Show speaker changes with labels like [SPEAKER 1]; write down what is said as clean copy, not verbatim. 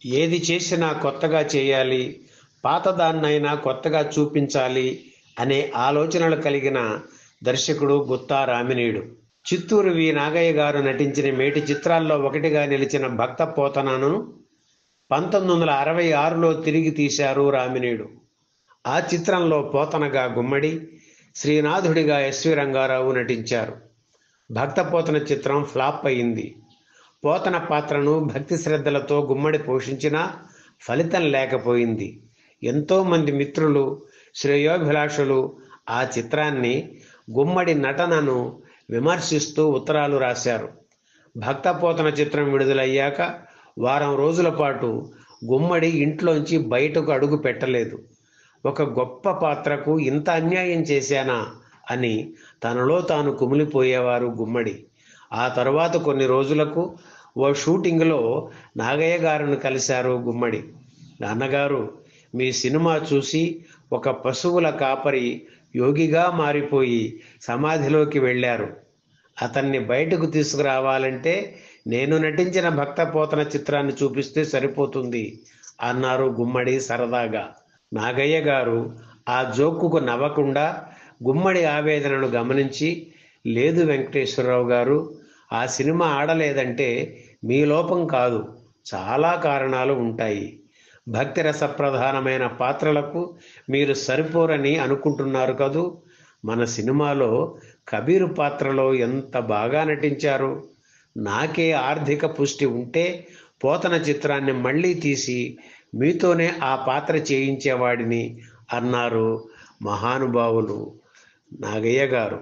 [SPEAKER 1] ఏది చేసినా కొత్తగా చేయాలి, పాతదాన్నైనా కొత్తగా చూపించాలి అనే ఆలోచనలు కలిగిన దర్శకుడు గుత్తా రామినీడు. చిత్తూరు వి నాగయ్య గారు నటించిన మేటి చిత్రాల్లో ఒకటిగా నిలిచిన భక్త పోతనను 1966లో తిరిగి తీశారు రామినీడు. ఆ చిత్రంలో పోతనగా గుమ్మడి, శ్రీనాథుడిగా ఎస్వి రంగారావు నటించారు. భక్త పోతన చిత్రం ఫ్లాప్ అయింది. పోతన పాత్రను భక్తి శ్రద్ధలతో గుమ్మడి పోషించినా ఫలితం లేకపోయింది. ఎంతోమంది మిత్రులు, శ్రేయోభిలాషులు ఆ చిత్రాన్ని, గుమ్మడి నటనను విమర్శిస్తూ ఉత్తరాలు రాశారు. భక్త పోతన చిత్రం విడుదలయ్యాక వారం రోజుల పాటు గుమ్మడి ఇంట్లోంచి బయటకు అడుగు పెట్టలేదు. ఒక గొప్ప పాత్రకు ఇంత అన్యాయం చేశానా అని తనలో తాను కుమిలిపోయేవారు గుమ్మడి. ఆ తరువాత కొన్ని రోజులకు ఓ షూటింగ్లో నాగయ్య గారిని కలిశారు గుమ్మడి. నాన్నగారు, మీ సినిమా చూసి ఒక పశువుల కాపరి యోగిగా మారిపోయి సమాధిలోకి వెళ్ళారు. అతన్ని బయటకు తీసుకురావాలంటే నేను నటించిన భక్త పోతన చిత్రాన్ని చూపిస్తే సరిపోతుంది అన్నారు గుమ్మడి సరదాగా. నాగయ్య గారు ఆ జోక్కుకు నవ్వకుండా గుమ్మడి ఆవేదనను గమనించి, లేదు వెంకటేశ్వరరావు గారు, ఆ సినిమా ఆడలేదంటే మీ లోపం కాదు, చాలా కారణాలు ఉంటాయి. భక్తి రసప్రధానమైన పాత్రలకు మీరు సరిపోరని అనుకుంటున్నారు కదూ. మన సినిమాలో కబీరు పాత్రలో ఎంత బాగా నటించారు. నాకే ఆర్థిక పుష్టి ఉంటే పోతన చిత్రాన్ని మళ్ళీ తీసి మీతోనే ఆ పాత్ర చేయించేవాడిని అన్నారు మహానుభావులు నాగయ్య గారు.